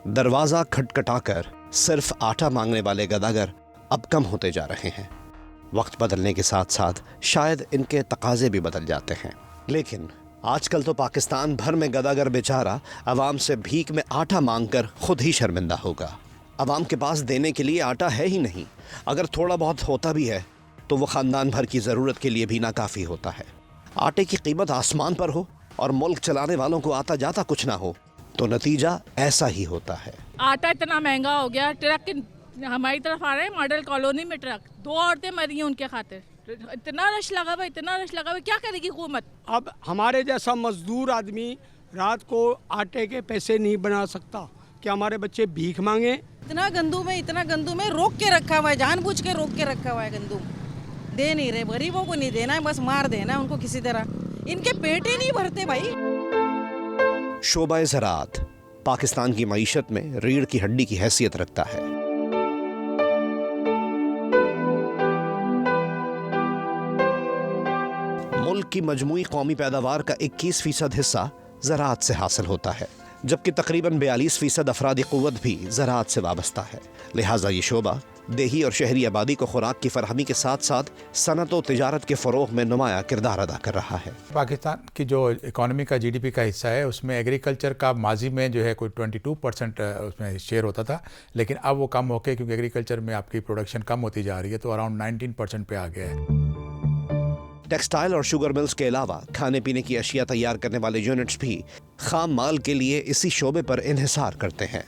दरवाजा खटखटाकर सिर्फ आटा मांगने वाले गदागर अब कम होते जा रहे हैं। वक्त बदलने के साथ साथ शायद इनके तकाजे भी बदल जाते हैं, लेकिन आजकल तो पाकिस्तान भर में गदागर बेचारा अवाम से भीख में आटा मांगकर खुद ही शर्मिंदा होगा। अवाम के पास देने के लिए आटा है ही नहीं। अगर थोड़ा बहुत होता भी है तो वो ख़ानदान भर की ज़रूरत के लिए भी नाकाफ़ी होता है। आटे की कीमत आसमान पर हो और मुल्क चलाने वालों को आता जाता कुछ ना हो तो नतीजा ऐसा ही होता है। आटा इतना महंगा हो गया, ट्रक हमारी तरफ आ रहे हैं, मॉडल कॉलोनी में ट्रक, 2 औरतें मरी हैं उनके खातिर। इतना रश लगा हुआ, इतना रश लगा हुआ, क्या करेगी हुकूमत? अब हमारे जैसा मजदूर आदमी रात को आटे के पैसे नहीं बना सकता कि हमारे बच्चे भीख मांगे। इतना गंदुम है, रोक के रखा हुआ है, जानबूझ के रोक के रखा हुआ है। गंदुम दे नहीं रहे, गरीबों को नहीं देना है, बस मार देना है उनको किसी तरह। इनके पेट ही नहीं भरते भाई। शोबा ज़राअत पाकिस्तान की मईशत में रीढ़ की हड्डी की हैसियत रखता है। मुल्क की मजमूई कौमी पैदावार का 21% हिस्सा ज़राअत से हासिल होता है, जबकि तकरीबन 42% अफरादी क़ुव्वत भी ज़राअत से वाबस्ता है। लिहाजा ये शोबा देही और शहरी आबादी को खुराक की फरहमी के साथ साथ सनत और तिजारत के फ़रोग़ में नुमाया किरदार अदा कर रहा है। पाकिस्तान की जो इकॉनमी का GDP का हिस्सा है उसमें एग्रीकल्चर का माजी में जो है कोई 22% उसमें शेयर होता था, लेकिन अब वो कम होकर, क्योंकि एग्रीकल्चर में आपकी प्रोडक्शन कम होती जा रही है, तो अराउंड 19% पे आ गया है। टेक्सटाइल और शुगर मिल्स के अलावा खाने पीने की अशिया तैयार करने वाले यूनिट्स भी खाम माल के लिए इसी शोबे पर इन्हिसार करते हैं।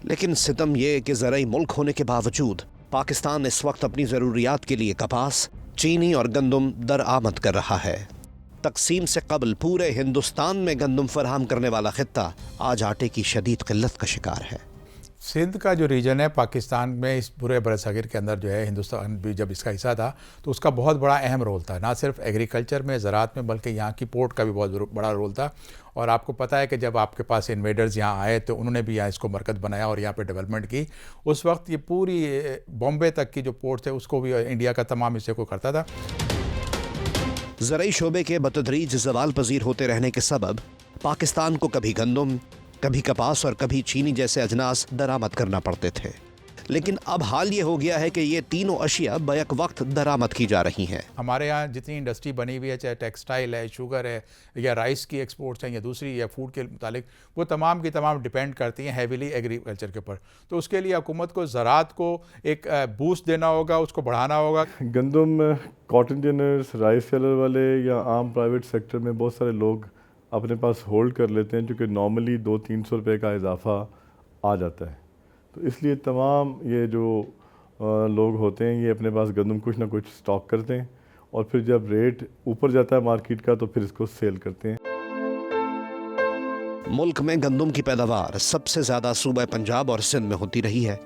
लेकिन सितम यह कि ज़राई मुल्क होने के बावजूद पाकिस्तान इस वक्त अपनी ज़रूरियात के लिए कपास, चीनी और गंदम दरआमद कर रहा है। तकसीम से कबल पूरे हिंदुस्तान में गंदम फराहम करने वाला खित्ता आज आटे की शदीद किल्लत का शिकार है। सिंध का जो रीजन है पाकिस्तान में, इस पूरे बरसागिर के अंदर जो है, हिंदुस्तान भी जब इसका हिस्सा था तो उसका बहुत बड़ा अहम रोल था, ना सिर्फ एग्रीकल्चर में, ज़राअत में, बल्कि यहाँ की पोर्ट का भी बहुत बड़ा रोल था। और आपको पता है कि जब आपके पास इन्वेडर्स यहाँ आए तो उन्होंने भी यहाँ इसको मरकज़ बनाया और यहाँ पे डेवलपमेंट की। उस वक्त ये पूरी बॉम्बे तक की जो पोर्ट थे उसको भी इंडिया का तमाम हिस्से को करता था। ज़राई शोबे के बतदरीज ज़वाल पजीर होते रहने के सबब पाकिस्तान को कभी गंदम, कभी कपास और कभी चीनी जैसे अजनास दरामद करना पड़ते थे। लेकिन अब हाल ये हो गया है कि ये तीनों अशिया बैक वक्त दरामद की जा रही हैं। हमारे यहाँ जितनी इंडस्ट्री बनी हुई है, चाहे टेक्सटाइल है, शुगर है, या राइस की एक्सपोर्ट्स हैं, या दूसरी या फूड के मुतालिक, वो तमाम की तमाम डिपेंड करती हैं हैवीली एग्रीकल्चर के ऊपर। तो उसके लिए हुकूमत को ज़राअत को एक बूस्ट देना होगा, उसको बढ़ाना होगा। गंदम, कॉटन जिनर्स, राइस सेलर वाले या आम प्राइवेट सेक्टर में बहुत सारे लोग अपने पास होल्ड कर लेते हैं, क्योंकि नॉर्मली 200-300 रुपये का इजाफा आ जाता है। तो इसलिए तमाम ये जो लोग होते हैं ये अपने पास गंदम कुछ ना कुछ स्टॉक करते हैं और फिर जब रेट ऊपर जाता है मार्केट का तो फिर इसको सेल करते हैं। मुल्क में गंदम की पैदावार सबसे ज़्यादा सूबा पंजाब और सिंध में होती रही है।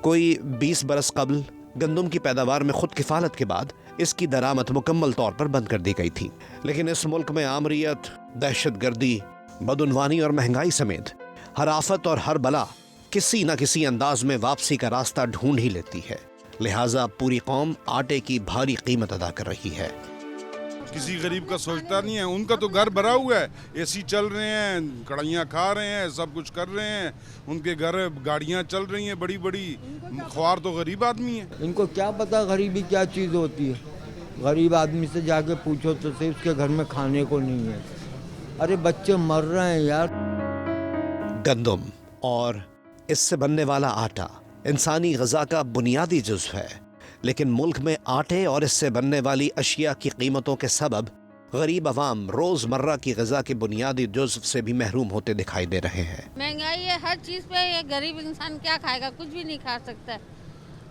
कोई 20 बरस कबल गंदम की पैदावार में खुद किफ़ालत के बाद इसकी दरामद मुकम्मल तौर पर बंद कर दी गई थी। लेकिन इस मुल्क में आमरीत, दहशतगर्दी, बदउनवानी और महंगाई समेत हर आफत और हर बला किसी न किसी अंदाज में वापसी का रास्ता ढूंढ ही लेती है। लिहाजा पूरी कौम आटे की भारी कीमत अदा कर रही है। किसी गरीब का सोचता नहीं है। उनका तो घर भरा हुआ है, AC चल रहे हैं, कढ़ाइयाँ खा रहे हैं, सब कुछ कर रहे हैं, उनके घर गाड़ियाँ चल रही हैं बड़ी बड़ी। ख्वार तो गरीब आदमी है। इनको क्या पता गरीबी क्या चीज़ होती है। गरीब आदमी से जाके पूछो तो सही, उसके घर में खाने को नहीं है। अरे बच्चे मर रहे हैं यार। गंदम और इससे बनने वाला आटा इंसानी ग़िज़ा का बुनियादी जुज़्व है, लेकिन मुल्क में आटे और इससे बनने वाली अशिया की कीमतों के सबब गरीब अवाम रोज़मर्रा की ग़िज़ा के बुनियादी जुज़्व से भी महरूम होते दिखाई दे रहे हैं। महंगाई है हर चीज़ पे, ये गरीब इंसान क्या खाएगा? कुछ भी नहीं खा सकता।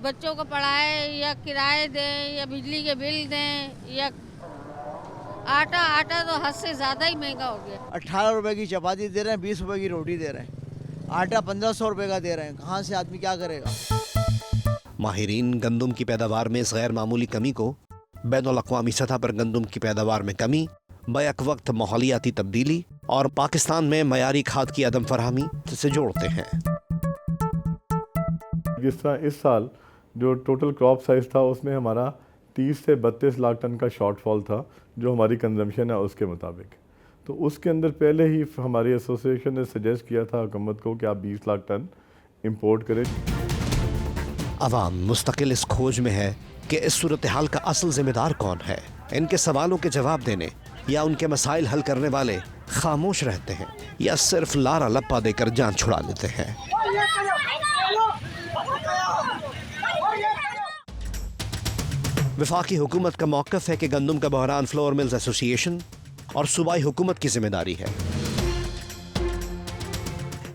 बच्चों को पढ़ाए या किराए दें या बिजली के बिल दें या आटा तो हद से ज़्यादा ही महंगा हो गया। 18 रुपए की चपाती दे रहे हैं, 20 रुपए की रोटी दे रहे हैं, आटा 1500 रुपए का दे रहे हैं। कहाँ से आदमी क्या करेगा? माहिरीन गंदम की पैदावार में इस गैर मामूली कमी को बैनुल अक़वामी सतह पर गंदम की पैदावार में कमी, बैक वक्त माहौलियाती तब्दीली और पाकिस्तान में मयारी खाद की अदम फरहमी से जोड़ते हैं। जिस तरह इस साल जो टोटल क्रॉप साइज़ था उसमें हमारा 30 से 32 लाख टन का शॉर्टफॉल था, जो हमारी कंजम्पशन है उसके मुताबिक। तो उसके अंदर पहले ही हमारी एसोसिएशन ने सजेस्ट किया था हुकूमत को कि आप 20 लाख टन इंपोर्ट करें। अवाम मुस्तकिल इस खोज में है कि इस सूरत हाल का असल जिम्मेदार कौन है। इनके सवालों के जवाब देने या उनके मसाइल हल करने वाले खामोश रहते हैं या सिर्फ लारा लप्पा देकर जान छुड़ा लेते हैं। वफाकी हुकूमत का मौक़िफ़ है कि गंदम का बहरान फ्लोर मिल्स एसोसिएशन और सूबाई हुकूमत की जिम्मेदारी है।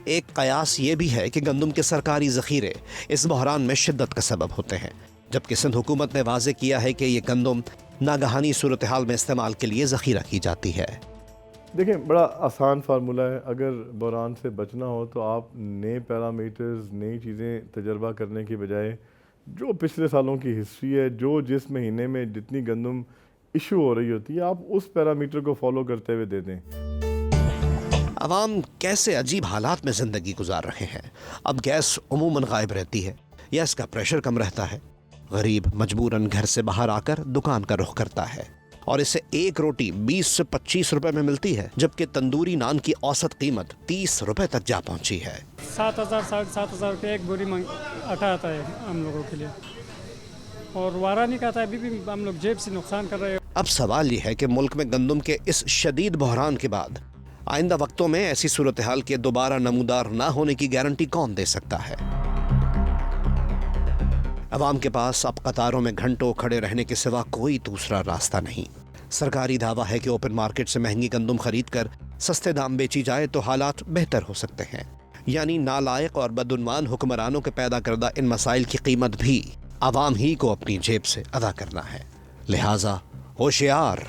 एक कयास ये भी है कि गंदम के सरकारी ज़ख़ीरे इस बहरान में शिद्दत का सबब होते हैं, जबकि सिंध हुकूमत ने वाज़े किया है कि ये गंदम नागहानी सूरत हाल में इस्तेमाल के लिए ज़ख़ीरा की जाती है। देखें, बड़ा आसान फार्मूला है। अगर बहरान से बचना हो तो आप नए पैरामीटर्स, नई चीज़ें तजर्बा करने की बजाय जो पिछले सालों की हिस्ट्री है, जो जिस महीने में जितनी गंदम इशू हो रही होती है, आप उस पैरामीटर को फॉलो करते हुए दे दें। अवाम कैसे अजीब हालात में ज़िंदगी गुजार रहे हैं। अब गैस उमूमन गायब रहती है या इसका प्रेशर कम रहता है। गरीब मजबूरन घर से बाहर आकर दुकान का रुख करता है और इसे एक रोटी 20 से 25 रुपए में मिलती है, जबकि तंदूरी नान की औसत कीमत 30 रुपए तक जा पहुंची है। 7,000 7,500 रुपये एक बोरी आटा आता है हम लोगों के लिए, और वारा नहीं खाता है। अभी भी हम लोग जेब से नुकसान कर रहे हैं। अब सवाल यह है कि मुल्क में गंदम के इस शदीद बहरान के बाद आइंदा वक्तों में ऐसी सूरत हाल के दोबारा नमूदार ना होने की गारंटी कौन दे सकता है। अवाम के पास अब कतारों में घंटों खड़े रहने के सिवा कोई दूसरा रास्ता नहीं। सरकारी दावा है कि ओपन मार्केट से महंगी गंदम खरीद कर सस्ते दाम बेची जाए तो हालात बेहतर हो सकते हैं, यानी नालायक और बदउन्वान हुक्मरानों के पैदा करदा इन मसाइल की कीमत भी अवाम ही को अपनी जेब से अदा करना है। लिहाजा होशियार।